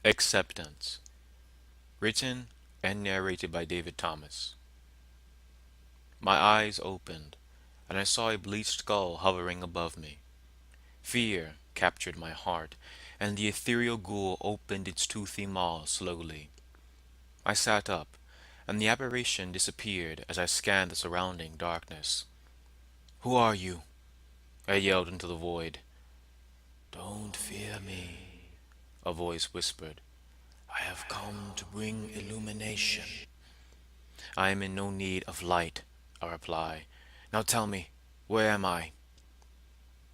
Acceptance. Written and narrated by David Thomas. My eyes opened, and I saw a bleached skull hovering above me. Fear captured my heart, and the ethereal ghoul opened its toothy maw slowly. I sat up, and the apparition disappeared as I scanned the surrounding darkness. "Who are you?" I yelled into the void. Don't fear me, A voice whispered. I have come to bring illumination. "I am in no need of light," I replied. "Now tell me, where am I?"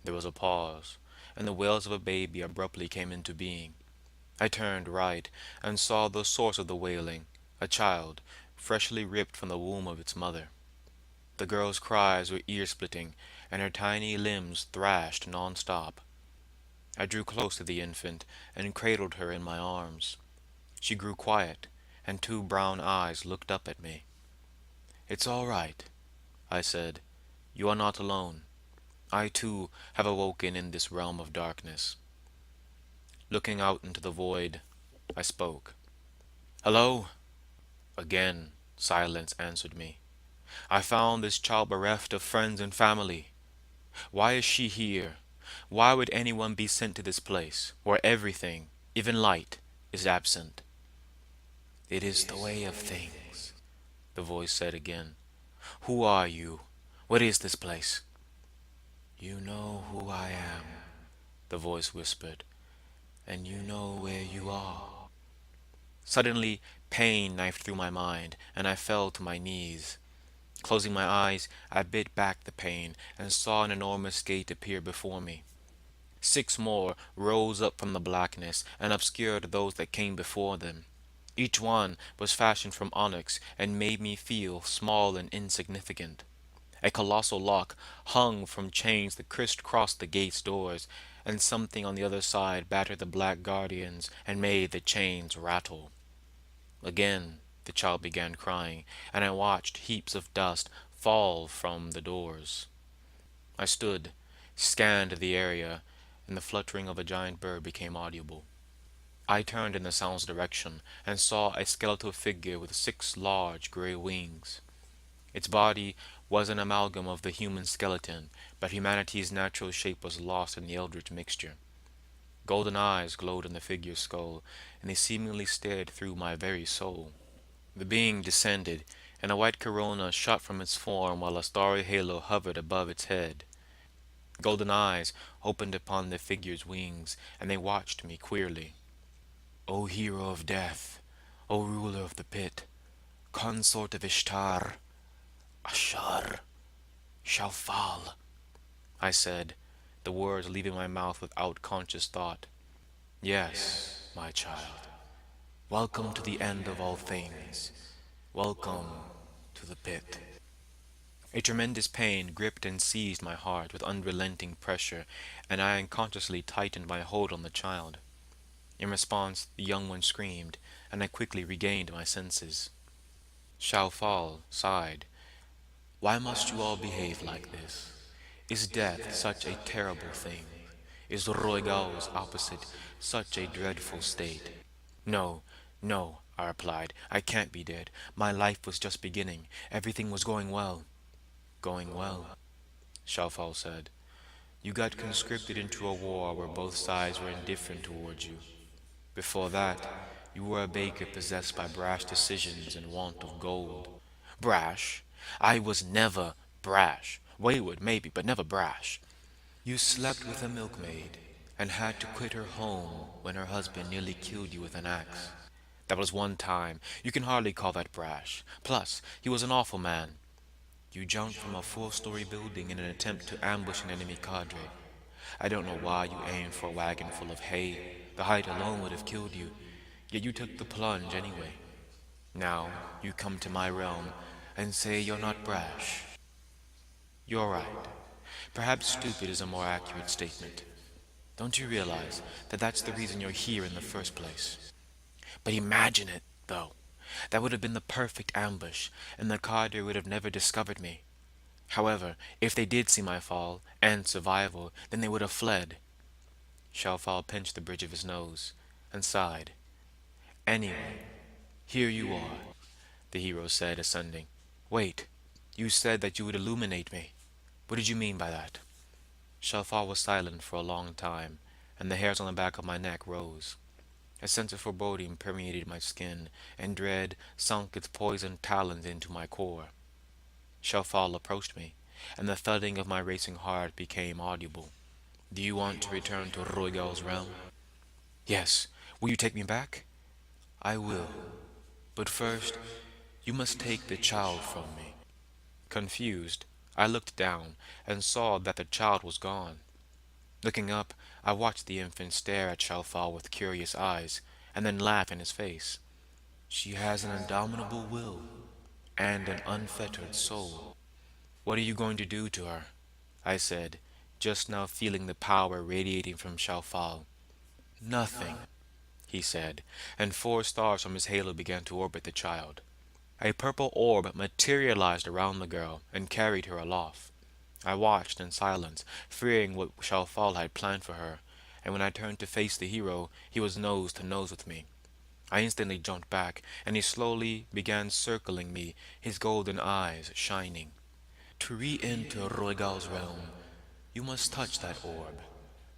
There was a pause, and the wails of a baby abruptly came into being. I turned right, and saw the source of the wailing, a child, freshly ripped from the womb of its mother. The girl's cries were ear-splitting, and her tiny limbs thrashed non-stop. I drew close to the infant, and cradled her in my arms. She grew quiet, and two brown eyes looked up at me. "It's all right," I said. "You are not alone. I, too, have awoken in this realm of darkness." Looking out into the void, I spoke. "Hello?" Again, silence answered me. "I found this child bereft of friends and family. Why is she here? Why would anyone be sent to this place, where everything, even light, is absent?" It is the way of things, the voice said again. "Who are you? What is this place?" you know who I am, the voice whispered. and you know where you are. Suddenly, pain knifed through my mind, and I fell to my knees. Closing my eyes, I bit back the pain, and saw an enormous gate appear before me. 6 more rose up from the blackness, and obscured those that came before them. Each one was fashioned from onyx, and made me feel small and insignificant. A colossal lock hung from chains that crisscrossed the gate's doors, and something on the other side battered the black guardians and made the chains rattle. Again the child began crying, and I watched heaps of dust fall from the doors. I stood, scanned the area, and the fluttering of a giant bird became audible. I turned in the sound's direction, and saw a skeletal figure with 6 large gray wings. Its body was an amalgam of the human skeleton, but humanity's natural shape was lost in the eldritch mixture. Golden eyes glowed in the figure's skull, and they seemingly stared through my very soul. The being descended, and a white corona shot from its form while a starry halo hovered above its head. Golden eyes opened upon the figure's wings, and they watched me queerly. O hero of death, O ruler of the pit, consort of Ishtar, Ashurr, Shaoofal, I said, the words leaving my mouth without conscious thought. yes, my child, welcome to the end of all things, welcome to the pit. A tremendous pain gripped and seized my heart with unrelenting pressure, and I unconsciously tightened my hold on the child. In response, the young one screamed, and I quickly regained my senses. Shaoofal sighed. Why must you all behave like this? Is death such a terrible thing? Is Roigal's opposite such a dreadful state? "No, no," I replied. "I can't be dead. My life was just beginning. Everything was going well." Going well. Shaoufal said. "You got conscripted into a war where both sides were indifferent towards you. Before that, you were a baker possessed by brash decisions and want of gold." "Brash? I was never brash. Wayward, maybe, but never brash." You slept with a milkmaid and had to quit her home when her husband nearly killed you with an axe. "That was one time. You can hardly call that brash. Plus, he was an awful man." You jumped from a 4-story building in an attempt to ambush an enemy cadre. I don't know why you aimed for a wagon full of hay. The height alone would have killed you, yet you took the plunge anyway. Now you come to my realm and say you're not brash. You're right. Perhaps stupid is a more accurate statement. Don't you realize that that's the reason you're here in the first place? But imagine it, though. That would have been the perfect ambush, and the cadre would have never discovered me. However, if they did see my fall and survival, then they would have fled. Shaoufal pinched the bridge of his nose and sighed. Anyway, here you are, the hero said, ascending. Wait, you said that you would illuminate me. What did you mean by that? Shaoofal was silent for a long time, and the hairs on the back of my neck rose. A sense of foreboding permeated my skin, and dread sunk its poisoned talons into my core. Shaoufal approached me, and the thudding of my racing heart became audible. Do you want to return to Roigal's realm? Yes. Will you take me back? I will. But first, you must take the child from me. Confused, I looked down and saw that the child was gone. Looking up, I watched the infant stare at Shaoufal with curious eyes, and then laugh in his face. She has an indomitable will and an unfettered soul. What are you going to do to her? I said, just now feeling the power radiating from Shaoufal. Nothing, he said, and four stars from his halo began to orbit the child. A purple orb materialized around the girl and carried her aloft. I watched in silence, fearing what Shaoufal had planned for her, and when I turned to face the hero, he was nose to nose with me. I instantly jumped back, and he slowly began circling me, his golden eyes shining. To re-enter Roigal's realm, you must touch that orb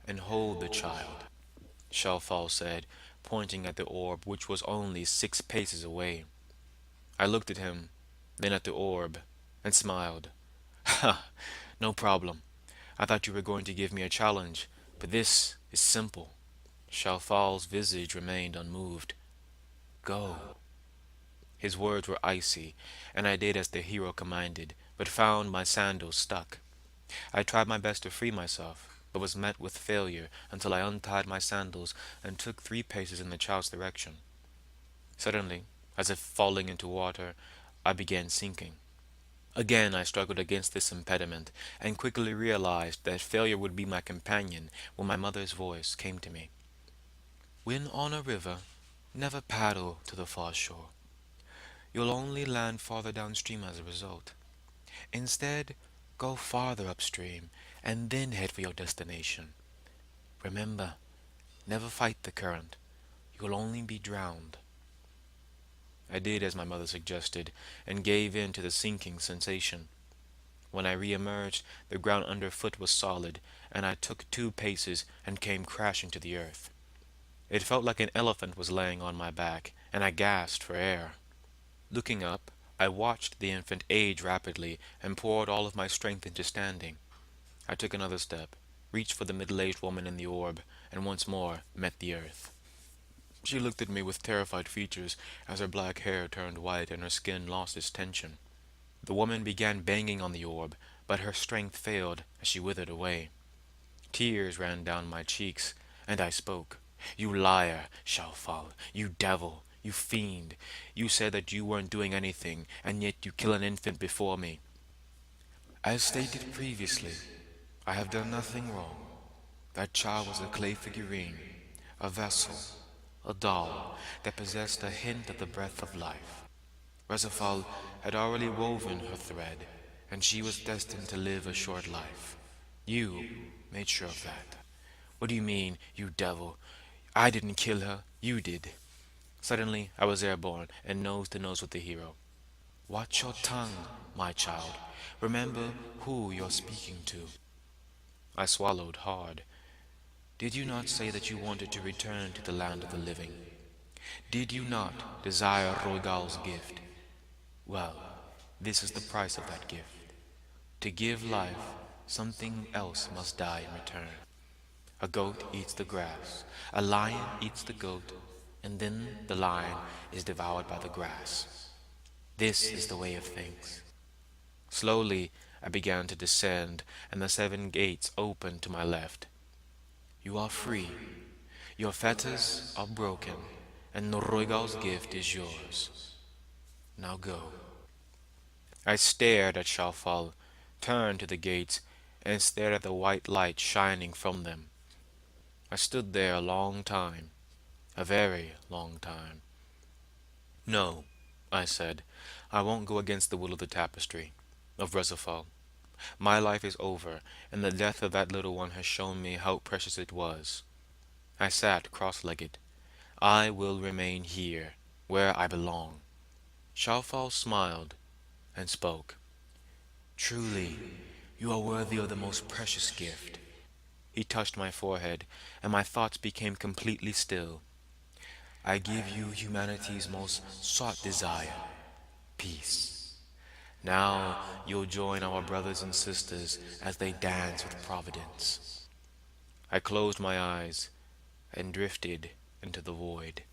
and hold the child, Shaoufal said, pointing at the orb which was only 6 paces away. I looked at him, then at the orb, and smiled. Ha! No problem. I thought you were going to give me a challenge, but this is simple. Shaoufal's visage remained unmoved. Go. His words were icy, and I did as the hero commanded, but found my sandals stuck. I tried my best to free myself, but was met with failure until I untied my sandals and took 3 paces in the child's direction. Suddenly, as if falling into water, I began sinking. Again I struggled against this impediment, and quickly realized that failure would be my companion when my mother's voice came to me. When on a river, never paddle to the far shore. You'll only land farther downstream as a result. Instead, go farther upstream and then head for your destination. Remember, never fight the current. You'll only be drowned. I did as my mother suggested and gave in to the sinking sensation. When I re-emerged, the ground underfoot was solid, and I took 2 paces and came crashing to the earth. It felt like an elephant was laying on my back, and I gasped for air. Looking up, I watched the infant age rapidly and poured all of my strength into standing. I took another step, reached for the middle-aged woman in the orb, and once more met the earth. She looked at me with terrified features as her black hair turned white and her skin lost its tension. The woman began banging on the orb, but her strength failed as she withered away. Tears ran down my cheeks, and I spoke. You liar, Shaoufal, you devil, you fiend. You said that you weren't doing anything, and yet you kill an infant before me. As stated previously, I have done nothing wrong. That child was a clay figurine, a vessel, a doll that possessed a hint of the breath of life. Rezifal had already woven her thread, and she was destined to live a short life. You made sure of that. What do you mean, you devil? I didn't kill her, you did. Suddenly, I was airborne and nose to nose with the hero. Watch your tongue, my child. Remember who you're speaking to. I swallowed hard. Did you not say that you wanted to return to the land of the living? Did you not desire Roigal's gift? Well, this is the price of that gift. To give life, something else must die in return. A goat eats the grass, a lion eats the goat, and then the lion is devoured by the grass. This is the way of things. Slowly I began to descend, and the 7 gates opened to my left. You are free. Your fetters are broken, and Noroigal's gift is yours. Now go. I stared at Shaoufal, turned to the gates, and stared at the white light shining from them. I stood there a long time, a very long time. No, I said, I won't go against the will of the tapestry, of Rezifal. My life is over, and the death of that little one has shown me how precious it was. I sat cross-legged. I will remain here, where I belong. Shaoufal smiled and spoke. Truly, you are worthy of the most precious gift. He touched my forehead, and my thoughts became completely still. I give you humanity's most sought desire, peace. Now you'll join our brothers and sisters as they dance with Providence. I closed my eyes and drifted into the void.